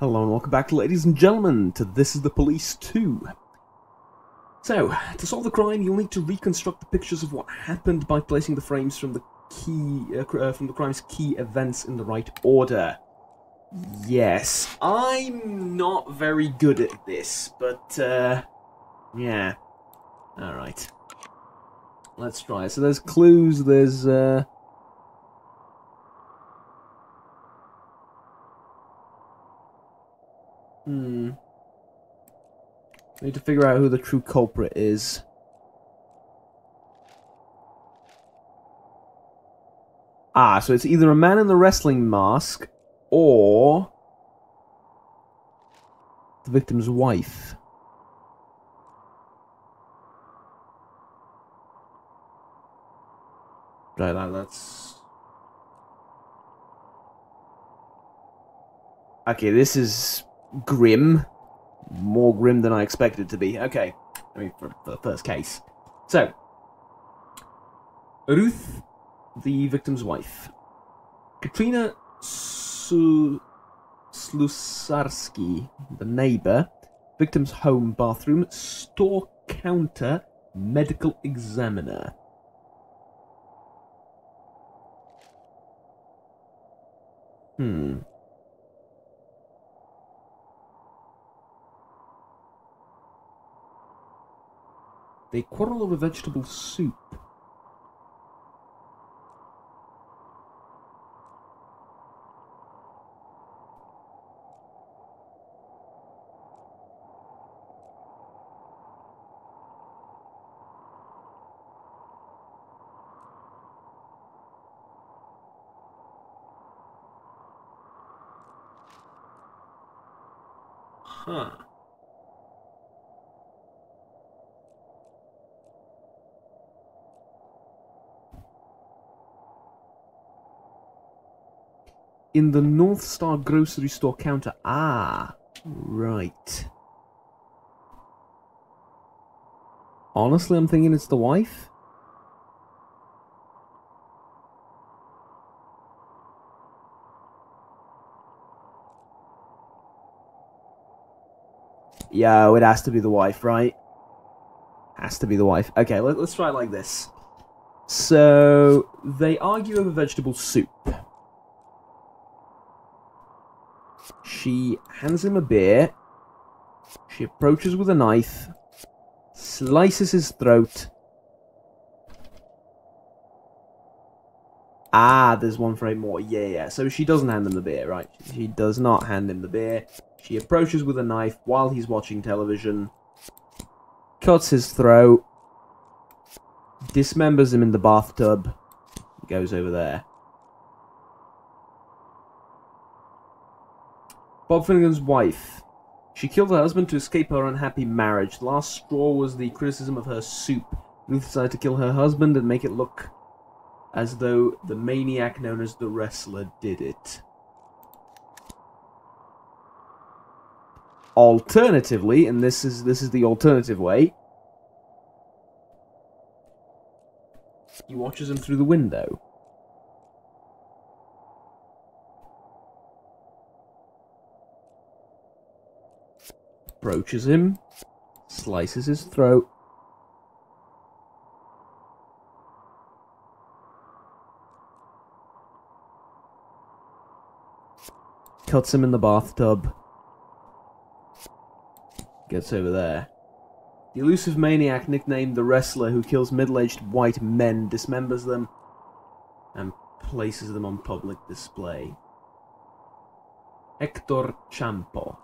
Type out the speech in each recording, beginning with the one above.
Hello and welcome back, ladies and gentlemen, to This Is the Police 2. So, to solve the crime, you'll need to reconstruct the pictures of what happened by placing the frames from the crime's key events in the right order. Yes, I'm not very good at this, but, yeah. Alright. Let's try. So there's clues, there's, I need to figure out who the true culprit is. Ah, so it's either a man in the wrestling mask, or the victim's wife. Right, that's... Okay, this is grim. More grim than I expected it to be. Okay, I mean, for the first case. So, Ruth, the victim's wife. Katrina Slusarski, the neighbor. Victim's home, bathroom, store counter, medical examiner. They quarrel over vegetable soup. Huh. In the North Star grocery store counter. Ah, right. Honestly, I'm thinking it's the wife. Yeah, it has to be the wife, right? Has to be the wife. Okay, let's try it like this. So, they argue over vegetable soup. She hands him a beer. She approaches with a knife. Slices his throat. Ah, there's one frame more. Yeah. So she doesn't hand him the beer, right? She does not hand him the beer. She approaches with a knife while he's watching television. Cuts his throat. Dismembers him in the bathtub. Goes over there. Bob Finnegan's wife. She killed her husband to escape her unhappy marriage. The last straw was the criticism of her soup. Ruth decided to kill her husband and make it look as though the maniac known as the wrestler did it. Alternatively, and this is the alternative way, he watches him through the window. Approaches him, slices his throat. Cuts him in the bathtub. Gets over there. The elusive maniac, nicknamed the Wrestler, who kills middle-aged white men, dismembers them and places them on public display. Hector Champo.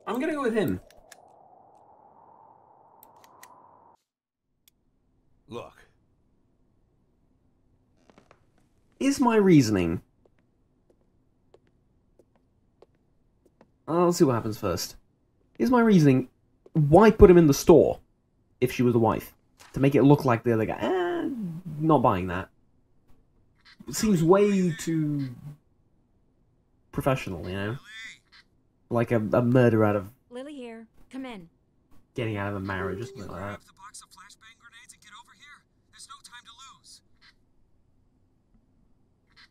I'm gonna go with him. Look. Is my reasoning... I'll see what happens first. Is my reasoning... Why put him in the store if she was the wife? To make it look like the other guy? Not buying that. It seems way too professional, you know? Like a murder out of... Lily here. Come in. Getting out of a marriage or something like that. The box of flashbang grenades and get over here. There's no time to lose.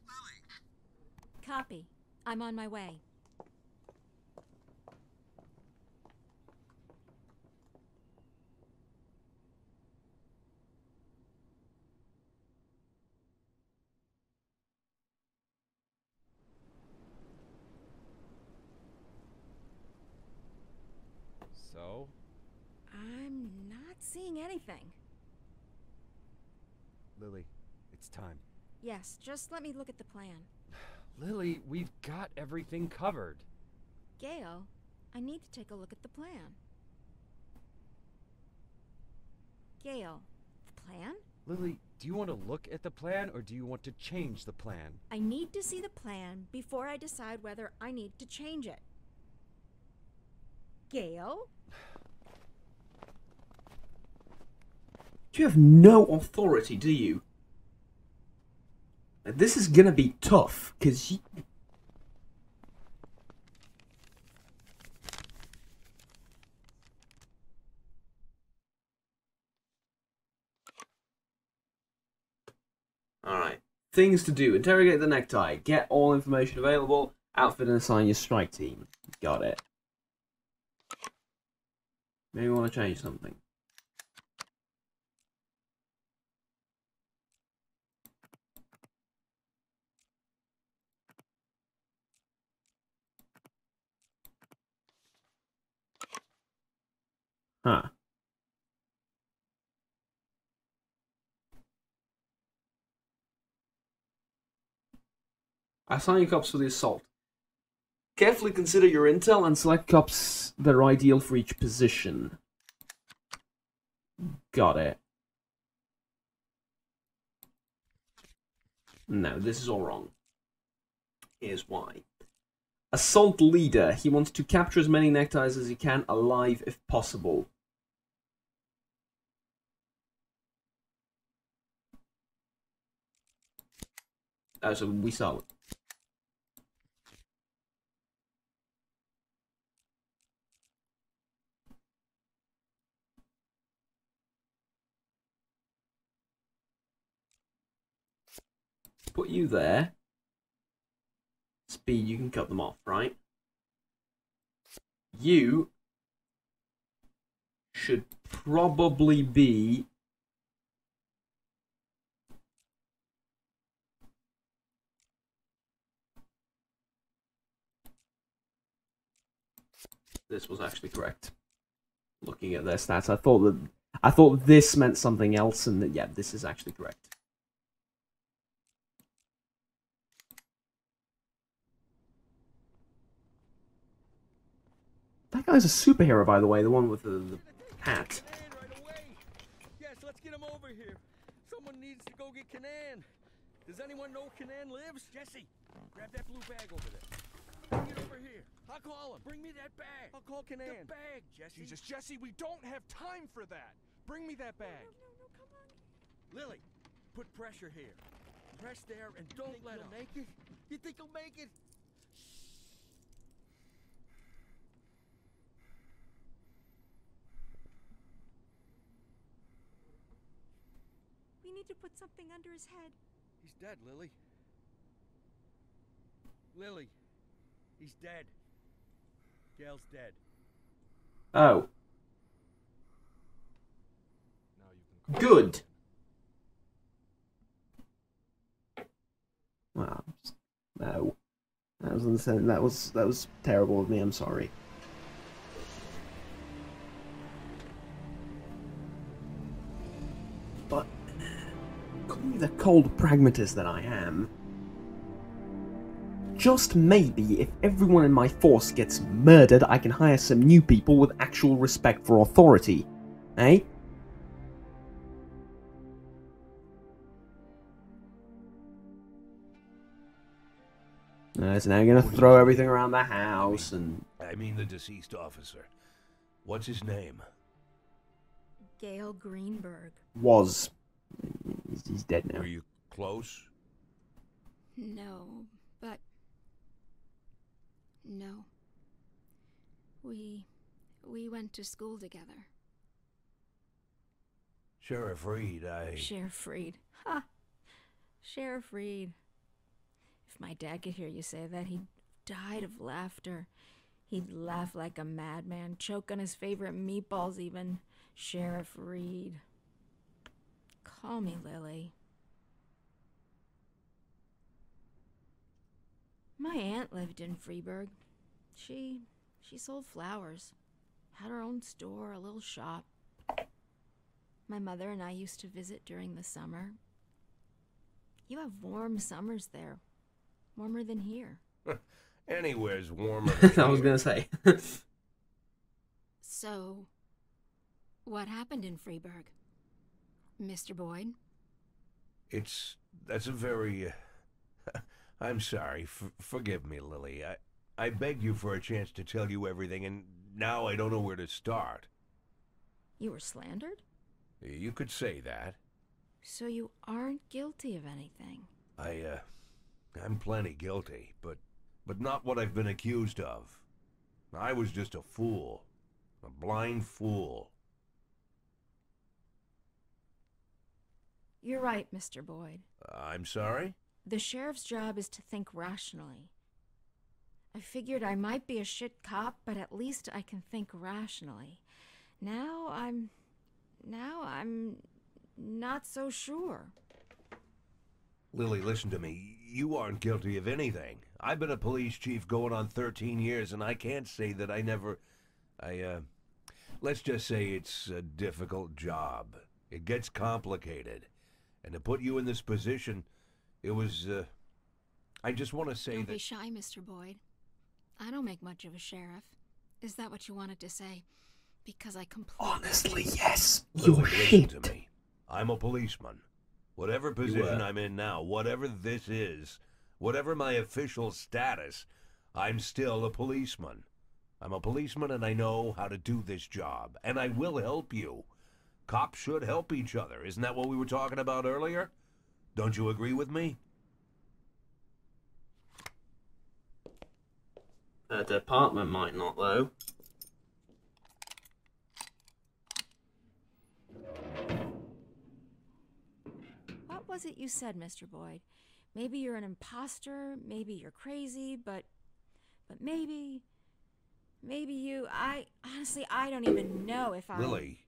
Lily. Copy. I'm on my way. So? I'm not seeing anything. Lily, it's time. Yes, just let me look at the plan. Lily, we've got everything covered. Gale, I need to take a look at the plan. Gale, the plan? Lily, do you want to look at the plan or do you want to change the plan? I need to see the plan before I decide whether I need to change it. Gale? You have no authority, do you? This is gonna be tough, because you... Alright. Things to do. Interrogate the necktie. Get all information available. Outfit and assign your strike team. Got it. Maybe we want to change something. Huh. Assign your cops for the assault. Carefully consider your intel and select cops that are ideal for each position. Got it. No, this is all wrong. Here's why. Assault leader. He wants to capture as many neckties as he can alive if possible. Oh, so we saw it. Put you there. Speed, you can cut them off, right? You should probably be... This was actually correct. Looking at their stats, I thought this meant something else, and that, yeah, this is actually correct. That guy's a superhero, by the way, the one with the hat. Yes, let's get him over here. Someone needs to go get Kanan. Does anyone know Kanan lives? Jesse, grab that blue bag over there. Bring it over here. I'll call him. Bring me that bag. I'll call Kanan. The bag, Jesse. Jesus, Jesse, we don't have time for that. Bring me that bag. No, come on. Lily, put pressure here. Press there and don't let him. Make it? You think he'll make it? We need to put something under his head. He's dead, Lily. Lily, he's dead. Gale's dead. Oh. Now you can Good. Wow. No. That was insane. That was terrible of me. I'm sorry. But call me the cold pragmatist that I am. Just maybe, if everyone in my force gets murdered, I can hire some new people with actual respect for authority. Eh? So now you're gonna throw everything around the house and... I mean the deceased officer. What's his name? Gale Greenberg. Was. He's dead now. Were you close? No, but No. We went to school together. Sheriff Reed, Sheriff Reed. Ha! Sheriff Reed. If my dad could hear you say that, he'd died of laughter. He'd laugh like a madman, choke on his favorite meatballs even. Sheriff Reed. Call me Lily. My aunt lived in Freeburg. She sold flowers. Had her own store, a little shop. My mother and I used to visit during the summer. You have warm summers there. Warmer than here. Anywhere's warmer. I was gonna say. So, what happened in Freeburg, Mr. Boyd? That's a very... I'm sorry. Forgive me, Lily. I begged you for a chance to tell you everything, and now I don't know where to start. You were slandered? You could say that. So you aren't guilty of anything? I'm plenty guilty, but not what I've been accused of. I was just a fool. A blind fool. You're right, Mr. Boyd. I'm sorry? The sheriff's job is to think rationally. I figured I might be a shit cop, but at least I can think rationally. Now I'm not so sure. Lily, listen to me. You aren't guilty of anything. I've been a police chief going on 13 years, and I can't say that I never... let's just say it's a difficult job. It gets complicated. And to put you in this position, it was, I just want to say Don't that... be shy, Mr. Boyd. I don't make much of a sheriff. Is that what you wanted to say? Because I completely... Honestly, yes. Lily, You're listen shit. to me. I'm a policeman. Whatever position I'm in now, whatever this is, whatever my official status, I'm still a policeman. I'm a policeman and I know how to do this job. And I will help you. Cops should help each other. Isn't that what we were talking about earlier? Don't you agree with me? The department might not, though. What was it you said, Mr. Boyd? Maybe you're an imposter, maybe you're crazy, but maybe you... honestly, I don't even know if I... Lily,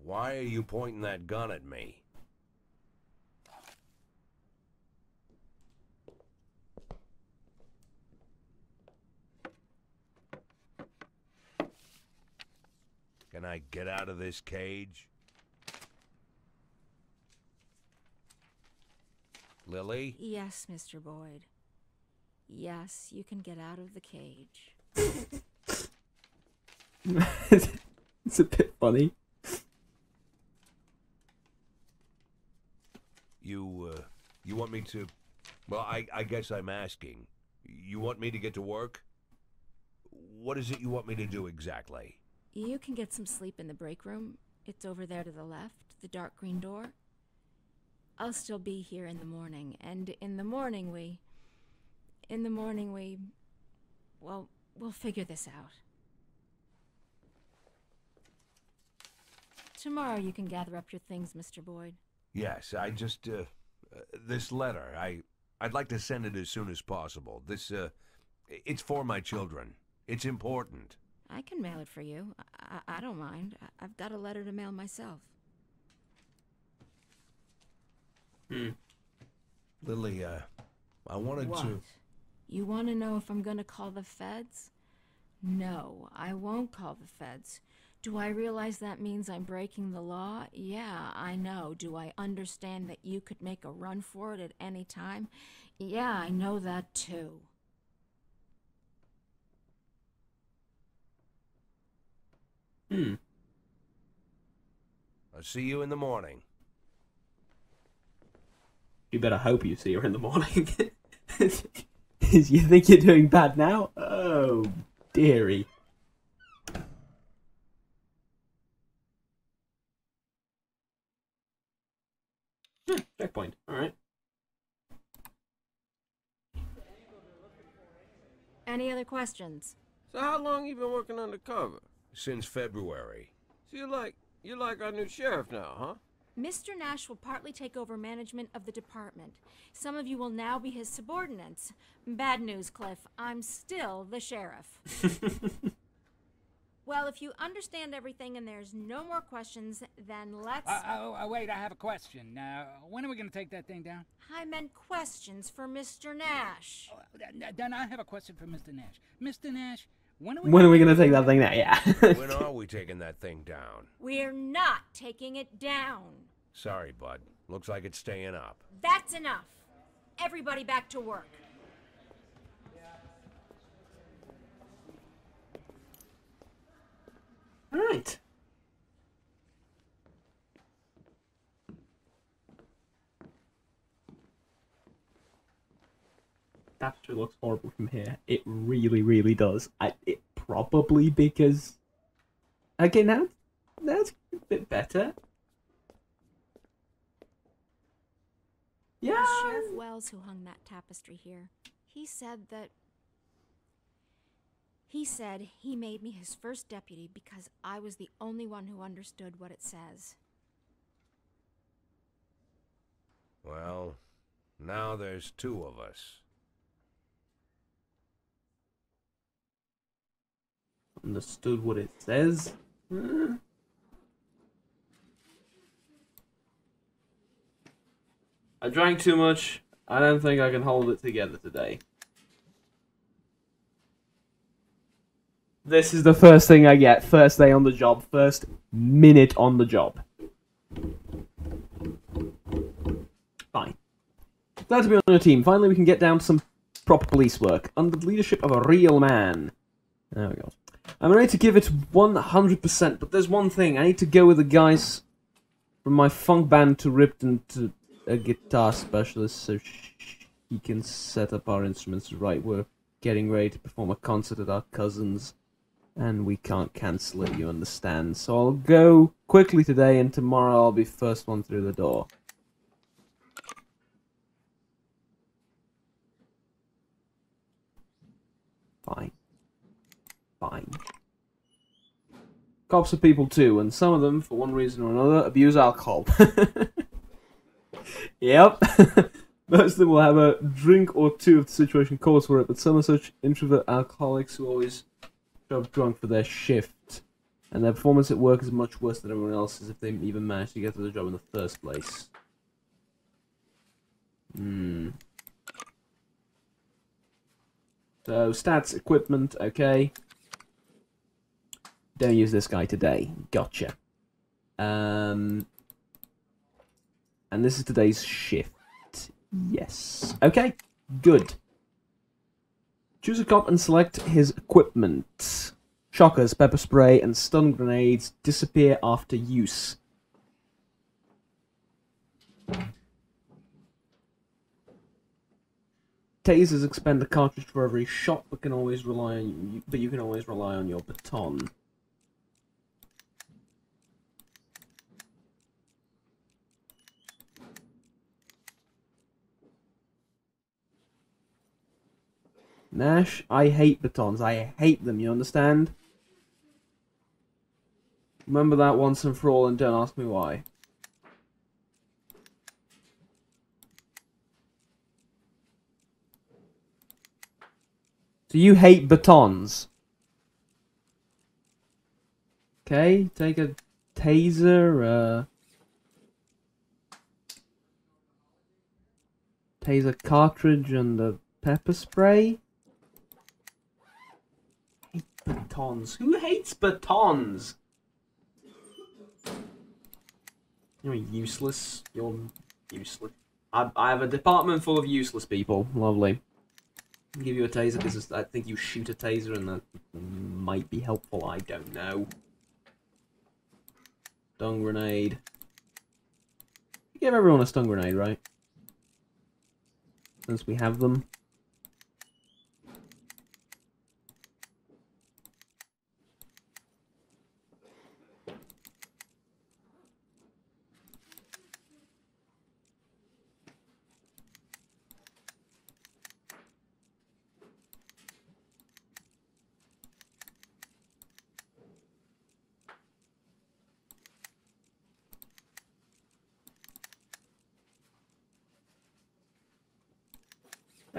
why are you pointing that gun at me? Can I get out of this cage? Lily? Yes, Mr. Boyd. Yes, you can get out of the cage. It's a bit funny. You want me to... Well, I guess I'm asking. You want me to get to work? What is it you want me to do exactly? You can get some sleep in the break room. It's over there to the left, the dark green door. I'll still be here in the morning, and in the morning we... Well, we'll figure this out. Tomorrow you can gather up your things, Mr. Boyd. Yes, I just, this letter, I'd like to send it as soon as possible. This, it's for my children. It's important. I can mail it for you. I don't mind. I've got a letter to mail myself. Lily, I wanted What? to... You want to know if I'm going to call the feds? No, I won't call the feds. Do I realize that means I'm breaking the law? Yeah, I know. Do I understand that you could make a run for it at any time? Yeah, I know that too. I'll see you in the morning. You better hope you see her in the morning. You think you're doing bad now? Oh, dearie. Checkpoint. Alright. Any other questions? So how long you been working undercover? Since February. So you're like our new sheriff now, huh? Mr. Nash will partly take over management of the department. Some of you will now be his subordinates. Bad news, Cliff. I'm still the sheriff. Well, if you understand everything and there's no more questions, then let's... Wait, I have a question. When are we going to take that thing down? I meant questions for Mr. Nash. Then I have a question for Mr. Nash. Mr. Nash, when are When are we going to take that thing down? Yeah. When are we taking that thing down? We're not taking it down. Sorry, bud. Looks like it's staying up. That's enough. Everybody back to work. All right. That sure looks horrible from here. It really, really does. It probably because... Okay, now that's a bit better. Yeah. Sheriff Wells, who hung that tapestry here, he said he made me his first deputy because I was the only one who understood what it says. Well, now there's two of us. Understood what it says. I drank too much. I don't think I can hold it together today. This is the first thing I get. First day on the job. First minute on the job. Fine. Glad to be on your team. Finally we can get down to some proper police work. Under the leadership of a real man. There we go. I'm ready to give it 100%, but there's one thing. I need to go with the guys from my funk band to Ripton to a guitar specialist so he can set up our instruments right. We're getting ready to perform a concert at our cousin's, and we can't cancel it, you understand. So I'll go quickly today, and tomorrow I'll be first one through the door. Fine. Fine. Cops are people too, and some of them, for one reason or another, abuse alcohol. Yep. Most of them will have a drink or two if the situation calls for it, but some are such introvert alcoholics who always show up drunk for their shift. And their performance at work is much worse than everyone else's if they even manage to get to the job in the first place. So, stats, equipment, okay. Don't use this guy today. Gotcha. And this is today's shift. Yes. Okay, good. Choose a cop and select his equipment. Shockers, pepper spray, and stun grenades disappear after use. Tasers expend a cartridge for every shot, but you can always rely on your baton. Nash, I hate batons. I hate them, you understand? Remember that once and for all, and don't ask me why. So you hate batons? Okay, take a taser, taser cartridge and a pepper spray? Batons. Who hates batons? You're useless. You're useless. I have a department full of useless people. Lovely. I'll give you a taser because I think you shoot a taser and that might be helpful. I don't know. Stun grenade. Give everyone a stun grenade, right? Since we have them.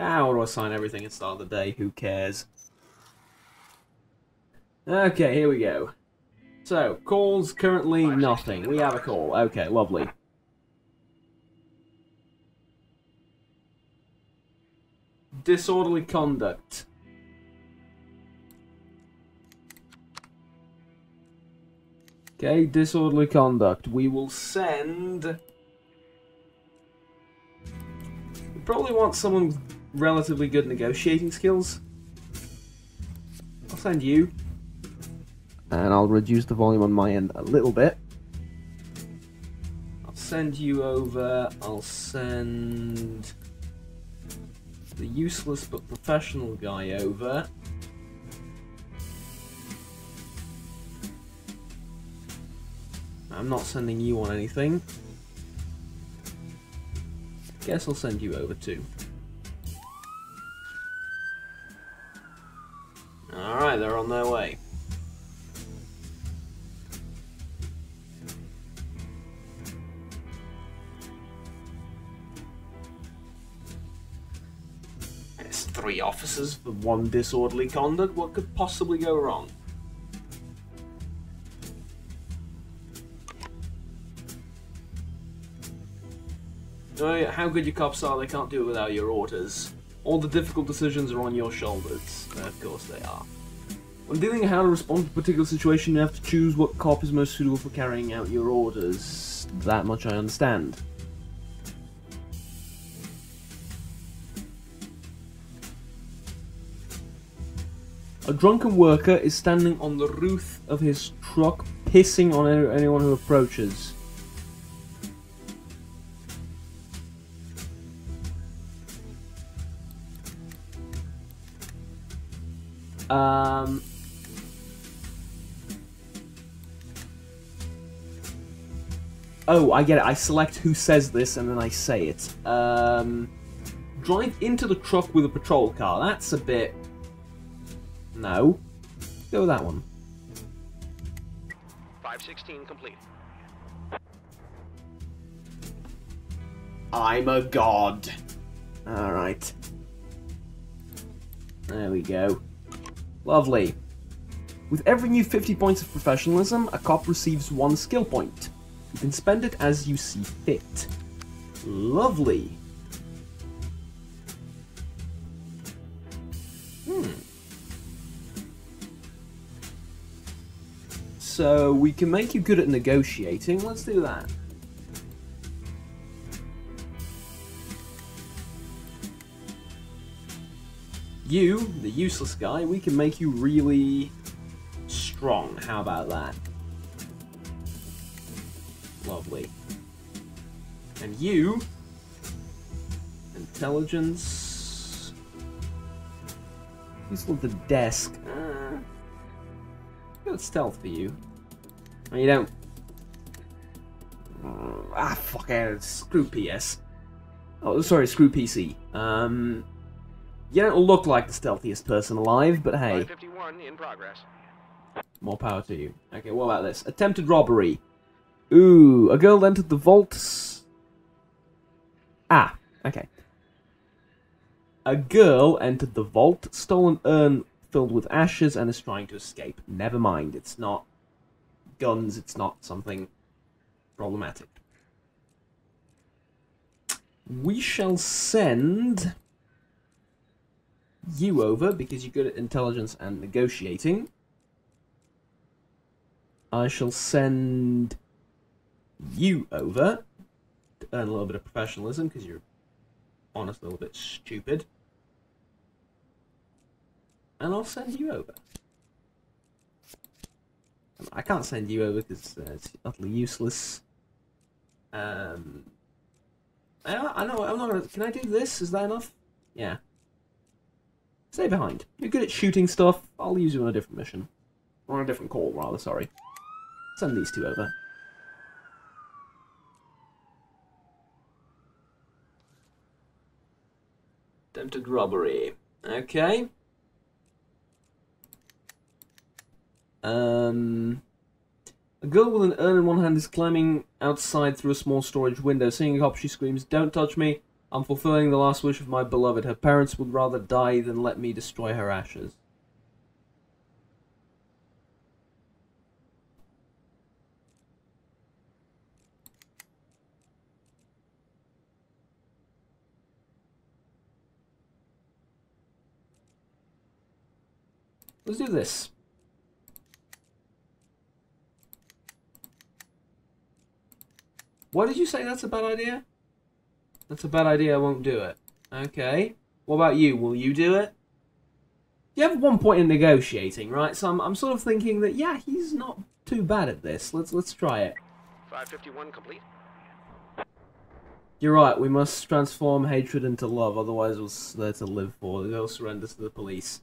Ah, or do I sign everything at the start of the day? Who cares? Okay, here we go. So, calls currently nothing. We have a call. Okay, lovely. Disorderly conduct. Okay, disorderly conduct. We will send... We probably want someone with relatively good negotiating skills. I'll send you. And I'll reduce the volume on my end a little bit. I'll send you over. I'll send the useless but professional guy over. I'm not sending you on anything. Guess I'll send you over too. Alright, they're on their way. It's 3 officers for 1 disorderly conduct. What could possibly go wrong? Oh yeah, how good your cops are, they can't do it without your orders. All the difficult decisions are on your shoulders. Of course they are. When dealing how to respond to a particular situation, you have to choose what cop is most suitable for carrying out your orders. That much I understand. A drunken worker is standing on the roof of his truck, pissing on anyone who approaches. Oh, I get it. I select who says this and then I say it. Drive into the truck with a patrol car. That's a bit... No. Go with that one. 516 complete. I'm a god. Alright. There we go. Lovely. With every new 50 points of professionalism, a cop receives 1 skill point. You can spend it as you see fit. Lovely. So, we can make you good at negotiating. Let's do that. You, the useless guy, we can make you really strong. How about that? Lovely. And you, intelligence. Useful at the desk. Good stealth for you. Oh, you don't. Fuck it. Screw PS. Oh, sorry, screw PC. You don't look like the stealthiest person alive, but hey. 551 in progress. More power to you. Okay, what about this? Attempted robbery. Ooh, a girl entered the vault. Ah, okay. A girl entered the vault, stole an urn filled with ashes, and is trying to escape. Never mind, it's not guns, it's not something problematic. We shall send you over, because you're good at intelligence and negotiating. I shall send you over to earn a little bit of professionalism, because you're honestly a little bit stupid. And I'll send you over. I can't send you over because it's utterly useless. I know, I'm not gonna... Can I do this? Is that enough? Yeah. Stay behind. You're good at shooting stuff. I'll use you on a different mission. Or on a different call, rather, sorry. Send these 2 over. Attempted robbery. Okay. A girl with an urn in one hand is climbing outside through a small storage window. Seeing a cop, she screams, "Don't touch me!" I'm fulfilling the last wish of my beloved. Her parents would rather die than let me destroy her ashes. Let's do this. Why did you say that's a bad idea? That's a bad idea, I won't do it. Okay. What about you? Will you do it? You have 1 point in negotiating, right? So I'm sort of thinking that, yeah, he's not too bad at this. Let's try it. 551 complete. You're right, we must transform hatred into love, otherwise what's there to live for? Go surrender to the police.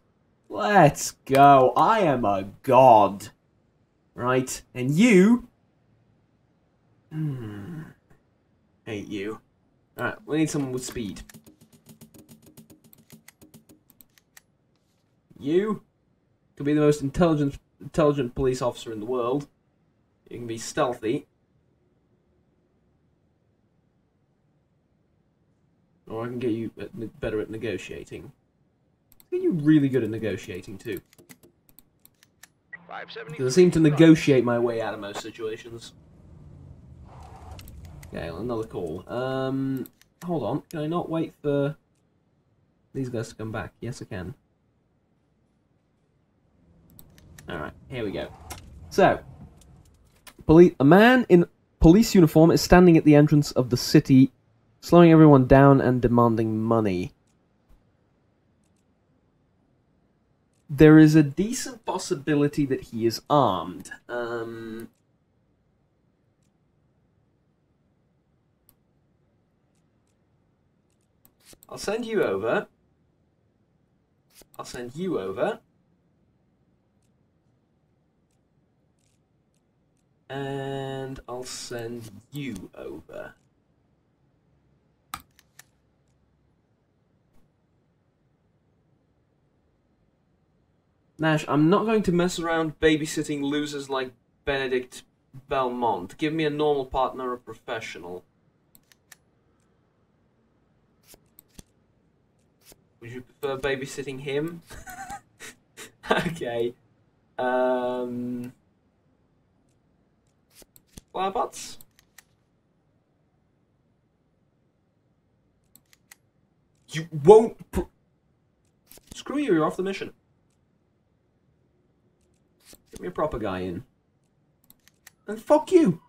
Let's go. I am a god. Right? And you... hate you. Alright, we need someone with speed. You could be the most intelligent police officer in the world. You can be stealthy. Or I can get you better at negotiating. I think you're really good at negotiating too. Because I seem to negotiate my way out of most situations. Okay, another call. Hold on. Can I not wait for these guys to come back? Yes, I can. Alright, here we go. So, a man in police uniform is standing at the entrance of the city, slowing everyone down and demanding money. There is a decent possibility that he is armed. I'll send you over. I'll send you over. And I'll send you over. Nash, I'm not going to mess around babysitting losers like Benedict Belmont. Give me a normal partner, a professional. Would you prefer babysitting him? Okay. Flowerpots? You won't... Screw you, you're off the mission. Get me a proper guy in. And fuck you!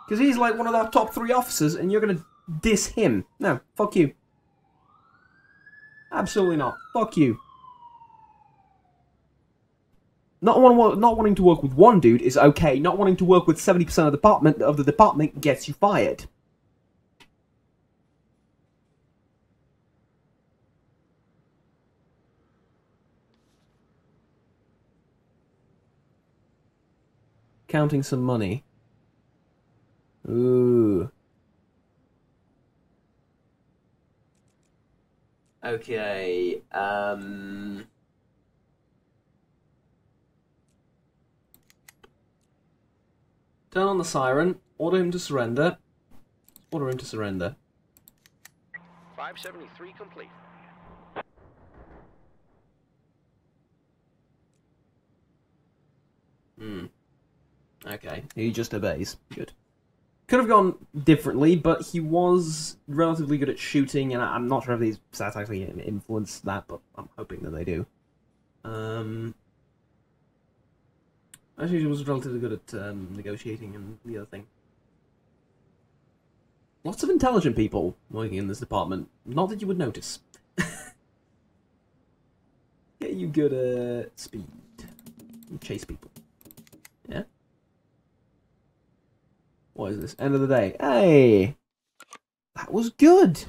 Because he's like one of our top 3 officers and you're gonna diss him. No, fuck you. Absolutely not. Fuck you. Not wanting to work with one dude is okay. Not wanting to work with 70% of the department gets you fired. Counting some money. Ooh. Okay, turn on the siren, order him to surrender. Order him to surrender. 573 complete. Okay, he just obeys. Good. Could have gone differently, but he was relatively good at shooting, and I'm not sure if these stats actually influence that, but I'm hoping that they do. Actually, he was relatively good at negotiating and the other thing. Lots of intelligent people working in this department. Not that you would notice. Get you good at speed. You chase people. Yeah? What is this? End of the day. Hey! That was good!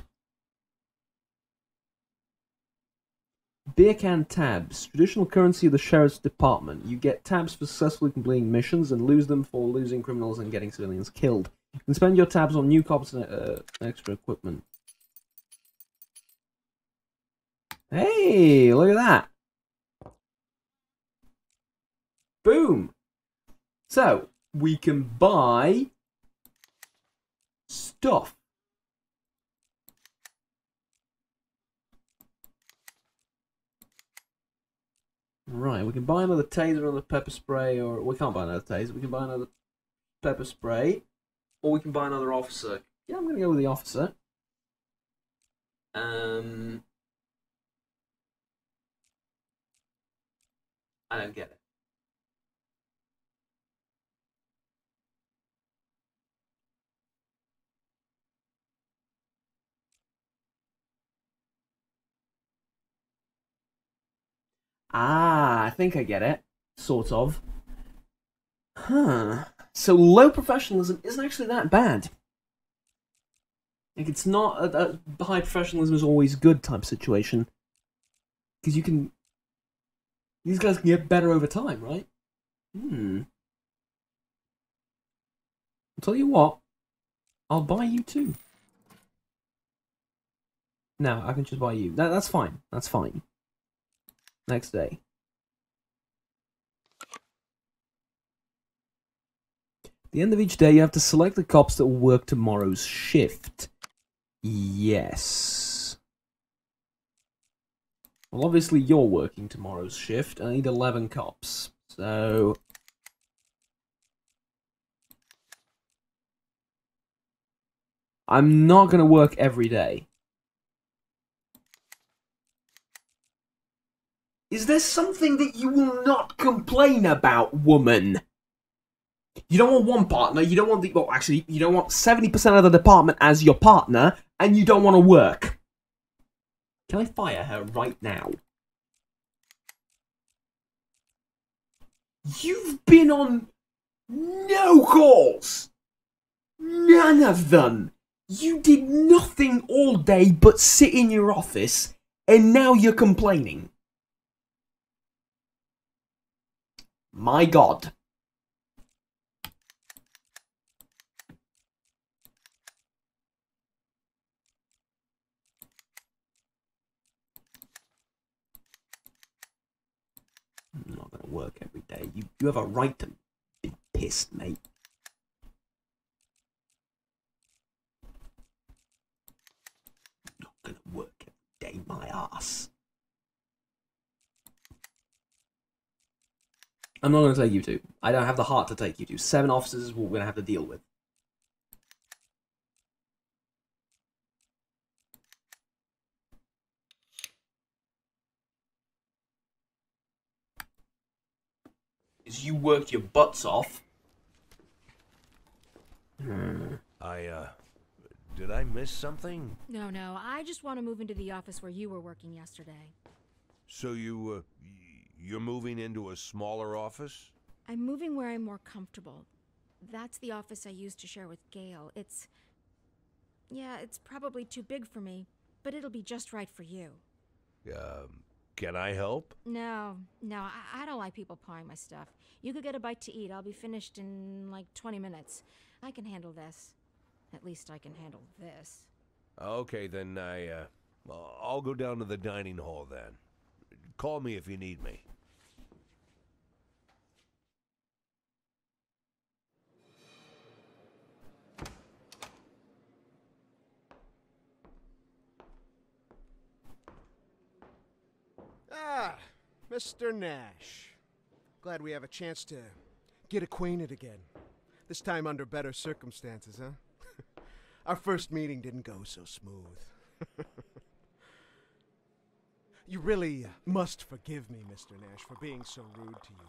Beer can tabs. Traditional currency of the sheriff's department. You get tabs for successfully completing missions and lose them for losing criminals and getting civilians killed. You can spend your tabs on new cops and extra equipment. Hey! Look at that! Boom! So, we can buy... stuff. Right, we can buy another taser or another pepper spray, or we can't buy another taser. We can buy another pepper spray, or we can buy another officer. Yeah, I'm gonna go with the officer. I don't get it. Ah, I think I get it. Sort of. Huh. So low professionalism isn't actually that bad. Like, it's not a high professionalism is always good type situation. Because you can... These guys can get better over time, right? I'll tell you what. I'll buy you too. No, I can just buy you. That's fine. That's fine. Next day. At the end of each day, you have to select the cops that will work tomorrow's shift. Yes. Well, obviously you're working tomorrow's shift. I need 11 cops. So... I'm not going to work every day. Is there something that you will not complain about, woman? You don't want one partner, you don't want the... Well, actually, you don't want 70% of the department as your partner, and you don't want to work. Can I fire her right now? You've been on no calls! None of them! You did nothing all day but sit in your office, and now you're complaining. My God. I'm not gonna work every day. You have a right to be pissed, mate. I'm not gonna work every day, my ass. I'm not going to take you two. I don't have the heart to take you two. 7 officers is what we're going to have to deal with. Is you work your butts off. Did I miss something? No, I just want to move into the office where you were working yesterday. So you're moving into a smaller office? I'm moving where I'm more comfortable. That's the office I used to share with Gail. It's probably too big for me, but it'll be just right for you. Can I help? No, I don't like people pawing my stuff. You could get a bite to eat. I'll be finished in like 20 minutes. I can handle this. At least I can handle this. Okay, then I'll go down to the dining hall then. Call me if you need me. Ah, Mr. Nash. Glad we have a chance to get acquainted again. This time under better circumstances, huh? Our first meeting didn't go so smooth. You really must forgive me, Mr. Nash, for being so rude to you.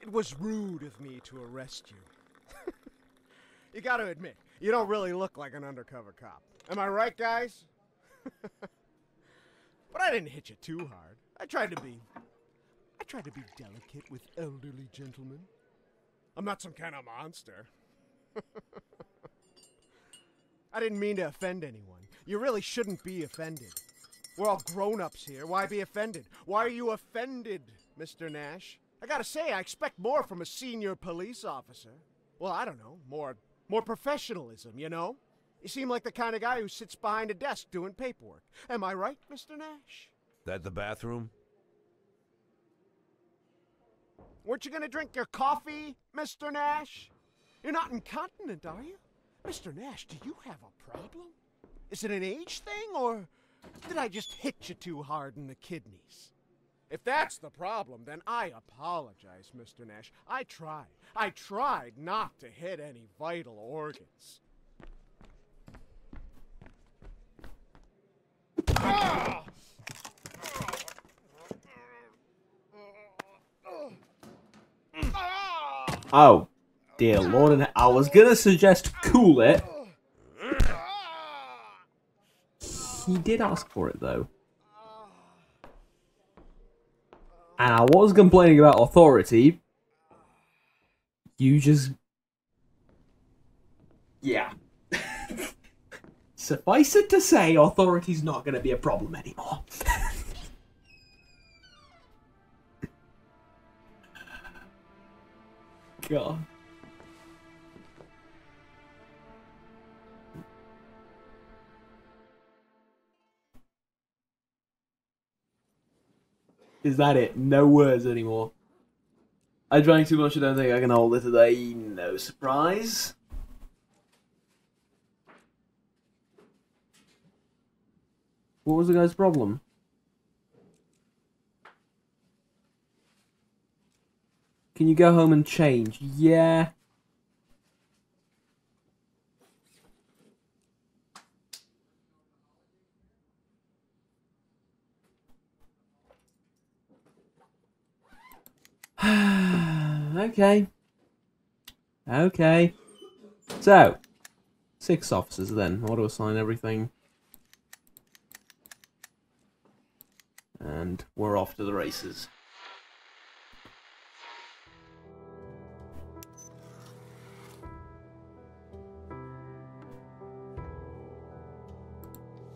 It was rude of me to arrest you. You gotta admit, you don't really look like an undercover cop. Am I right, guys? But I didn't hit you too hard. I tried to be delicate with elderly gentlemen. I'm not some kind of monster. I didn't mean to offend anyone. You really shouldn't be offended. We're all grown-ups here. Why be offended? Why are you offended, Mr. Nash? I gotta say, I expect more from a senior police officer. Well, I don't know, more professionalism, you know? You seem like the kind of guy who sits behind a desk doing paperwork. Am I right, Mr. Nash? That the bathroom? Weren't you gonna drink your coffee, Mr. Nash? You're not incontinent, are you? Mr. Nash, do you have a problem? Is it an age thing, or did I just hit you too hard in the kidneys? If that's the problem, then I apologize, Mr. Nash. I tried not to hit any vital organs. Oh, dear Lord, and I was gonna suggest cool it. He did ask for it, though. And I was complaining about authority. You just... Yeah. Suffice it to say, authority's not gonna be a problem anymore. God. Is that it? No words anymore. I drank too much, I don't think I can hold it today. No surprise. What was the guy's problem? Can you go home and change? Yeah. Okay. Okay. So, 6 officers then. Auto assign everything. And we're off to the races.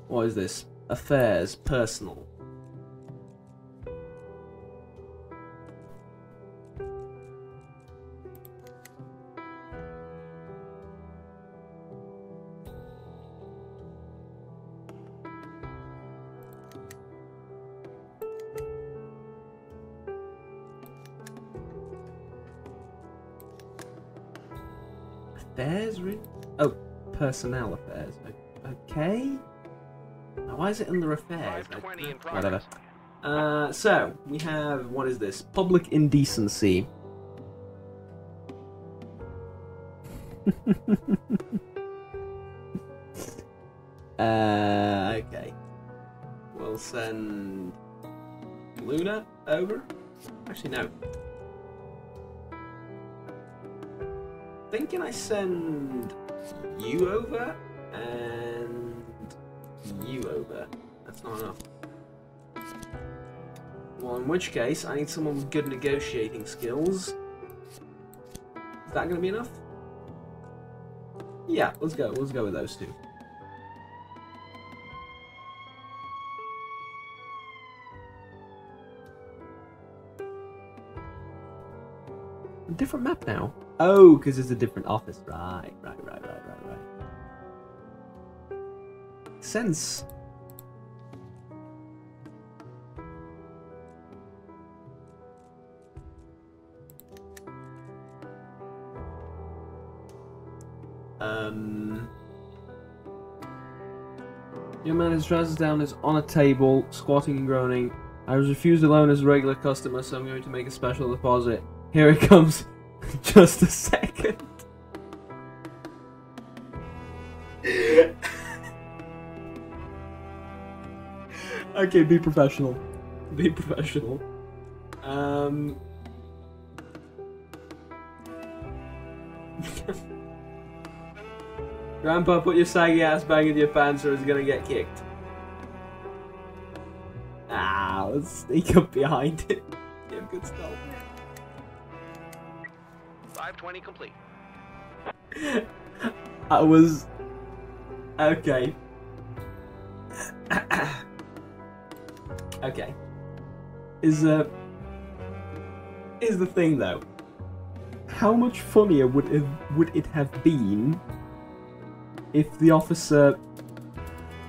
What is this? Affairs, personal. Affairs? Oh, personnel affairs. Okay. Now, why is it under affairs? Whatever. So, we have, what is this? Public indecency. Okay. We'll send Luna over. Actually, no. Thinking I send you over and you over. That's not enough. Well, in which case, I need someone with good negotiating skills. Is that going to be enough? Yeah, let's go. Let's go with those two. A different map now. Oh, because it's a different office. Right. Sense. Young man, his trousers down, is on a table, squatting and groaning. I was refused a loan as a regular customer, so I'm going to make a special deposit. Here it comes. Just a second. Okay, be professional. Be professional. Grandpa, put your saggy ass back in your pants or it's gonna get kicked. Ah, let's sneak up behind it. Give good stuff. 520 complete. I was... Okay. Okay. Is the thing though. How much funnier would it have been if the officer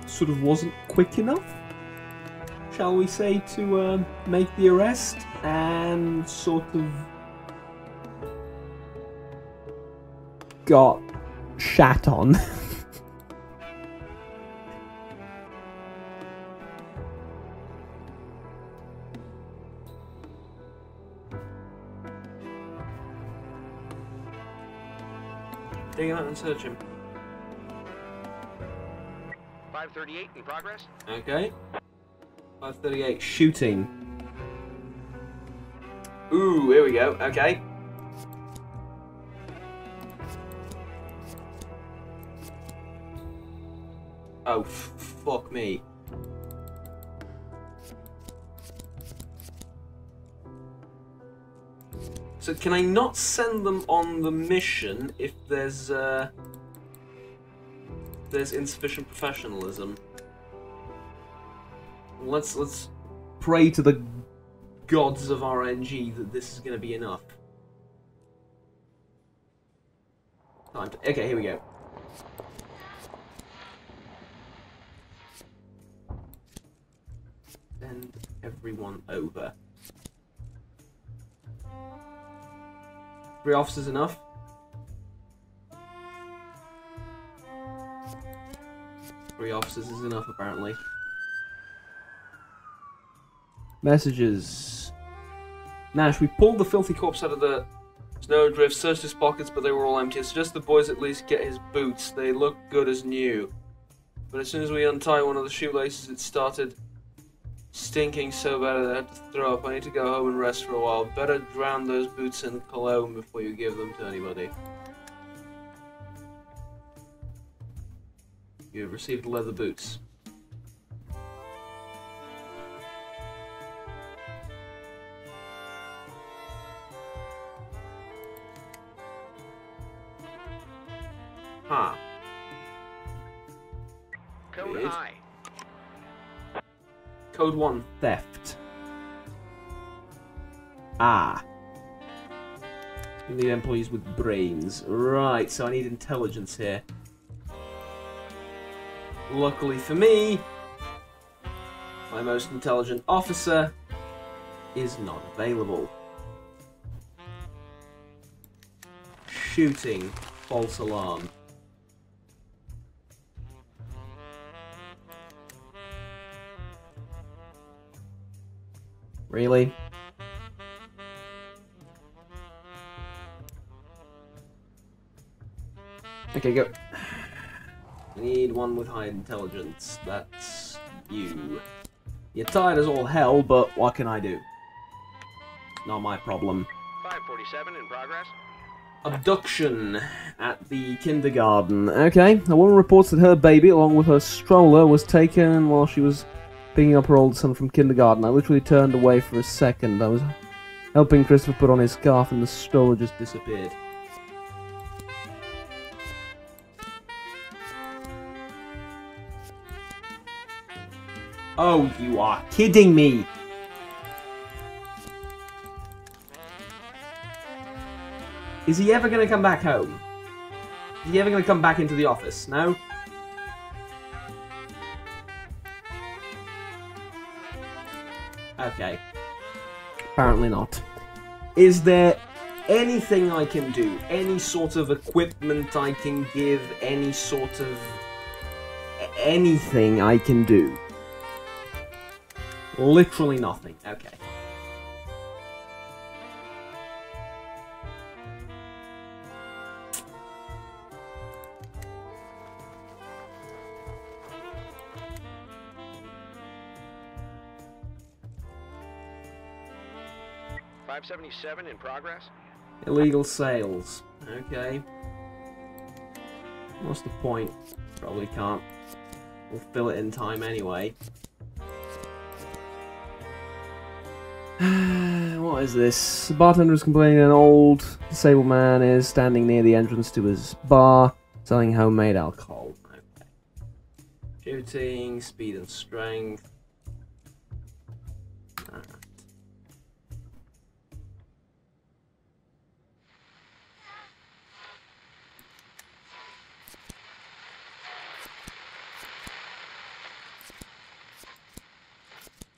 sort of wasn't quick enough, shall we say, to make the arrest and sort of got shat on. Dig him out and search him. 538 in progress. Okay. 538, shooting. Ooh, here we go. Okay. Oh, fuck me. So can I not send them on the mission if there's insufficient professionalism? Let's pray to the gods of RNG that this is going to be enough. Okay, here we go. Send everyone over. 3 officers enough? Three officers is enough, apparently. Messages. Nash, we pulled the filthy corpse out of the snowdrift, searched his pockets, but they were all empty. I suggest the boys at least get his boots. They look good as new. But as soon as we untie one of the shoelaces, it started stinking so bad that I had to throw up. I need to go home and rest for a while. Better drown those boots in cologne before you give them to anybody. You have received leather boots. Huh. Code Weird. I. Code 1, theft. Ah. We need employees with brains. Right, so I need intelligence here. Luckily for me, my most intelligent officer is not available. Shooting. False alarm. Really? Okay, go. I need one with high intelligence. That's you. You're tired as all hell, but what can I do? Not my problem. 547 in progress. Abduction at the kindergarten. Okay, a woman reports that her baby, along with her stroller, was taken while she was picking up her old son from kindergarten. I literally turned away for a second. I was helping Christopher put on his scarf and the stroller just disappeared. Oh, you are kidding me! Is he ever going to come back home? Is he ever going to come back into the office? No? Okay. Apparently not. Is there anything I can do? Any sort of equipment I can give? Any sort of... anything I can do? Literally nothing. Okay. .577 in progress. Illegal sales. Okay. What's the point? Probably can't. We'll fill it in time anyway. What is this? The bartender is complaining an old disabled man is standing near the entrance to his bar selling homemade alcohol. Okay. Shooting, speed and strength.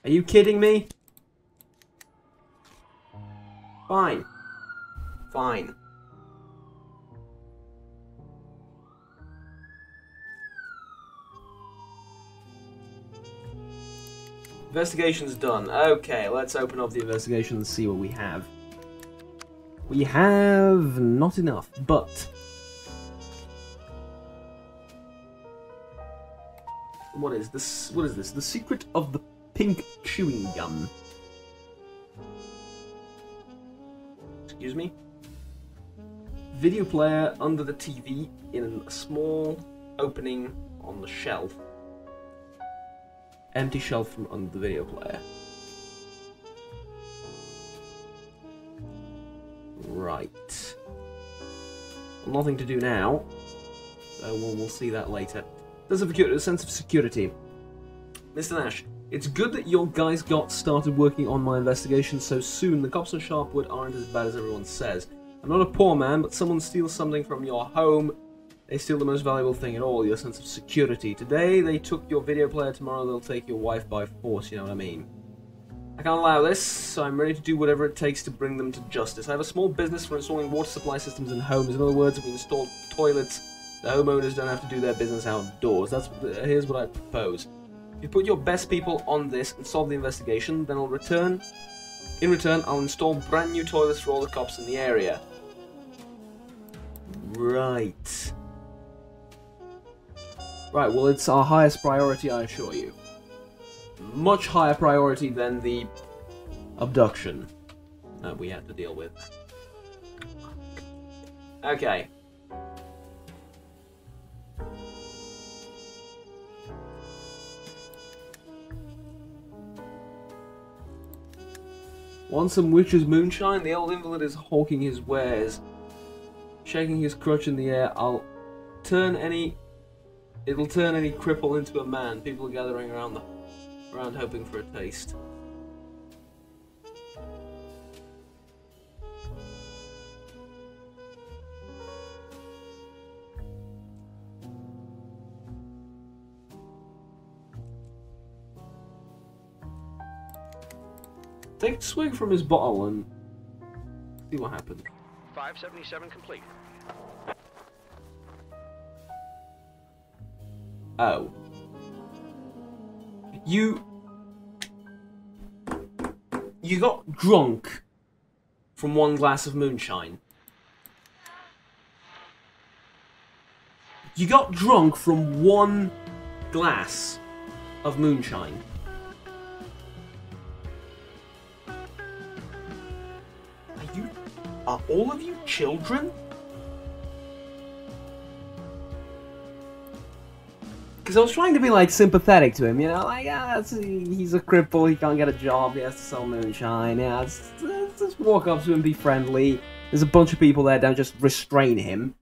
Are you kidding me? Fine. Fine. Investigation's done. Okay, let's open up the investigation and see what we have. We have not enough, but What is this? What is this? The Secret of the Pink Chewing Gum. Excuse me? Video player under the TV in a small opening on the shelf. Empty shelf from under the video player. Right. Well, nothing to do now, so we'll see that later. There's a sense of security. Mr. Nash, it's good that your guys got started working on my investigation so soon. The cops in Sharpwood aren't as bad as everyone says. I'm not a poor man, but someone steals something from your home. They steal the most valuable thing in all, your sense of security. Today, they took your video player. Tomorrow, they'll take your wife by force, you know what I mean? I can't allow this, so I'm ready to do whatever it takes to bring them to justice. I have a small business for installing water supply systems in homes. In other words, if we install toilets, the homeowners don't have to do their business outdoors. Here's what I propose. If you put your best people on this and solve the investigation, then in return, I'll install brand new toilets for all the cops in the area. Right. Right, well, it's our highest priority, I assure you. Much higher priority than the abduction that we had to deal with. Okay. Want some witch's moonshine? The old invalid is hawking his wares. Shaking his crutch in the air, it'll turn any cripple into a man. People are gathering around hoping for a taste. Take a swig from his bottle and see what happens. 577 complete. Oh. You got drunk from one glass of moonshine. You got drunk from one glass of moonshine. Are all of you children? Because I was trying to be, like, sympathetic to him, you know? Like, he's a cripple, he can't get a job, he has to sell moonshine, yeah, let's just walk up to him, be friendly. There's a bunch of people there, don't just restrain him.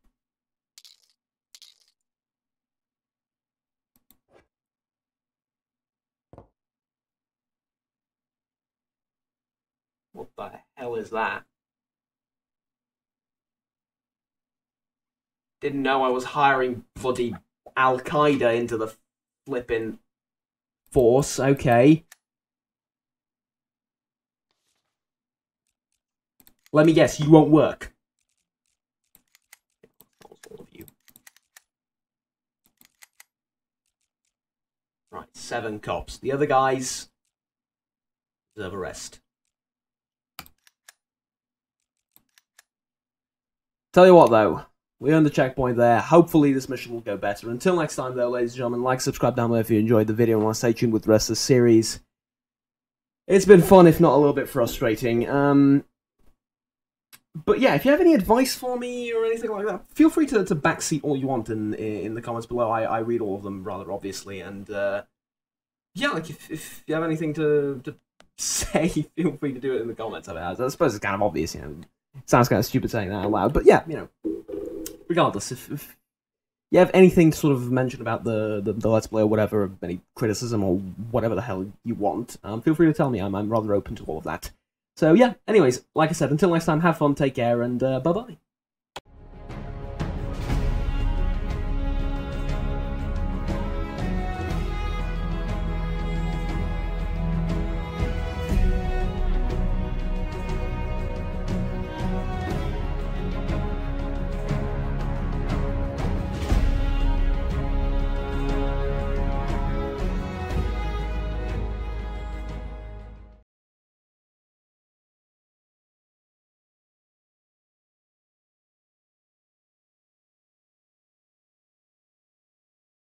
What the hell is that? Didn't know I was hiring bloody Al-Qaeda into the flipping force, okay. Let me guess, you won't work. All of you. Right, 7 cops. The other guys deserve arrest. Tell you what, though. We earned the checkpoint there. Hopefully this mission will go better. Until next time, though, ladies and gentlemen, like, subscribe down below if you enjoyed the video and want to stay tuned with the rest of the series. It's been fun, if not a little bit frustrating. But yeah, if you have any advice for me or anything like that, feel free to backseat all you want in the comments below. I read all of them, rather obviously. And yeah, like, if you have anything to say, feel free to do it in the comments. I suppose it's kind of obvious, you know. It sounds kind of stupid saying that out loud, but yeah, you know. Regardless, if you have anything to sort of mention about the Let's Play or whatever, any criticism or whatever the hell you want, feel free to tell me. I'm rather open to all of that. So yeah, anyways, like I said, until next time, have fun, take care, and bye-bye.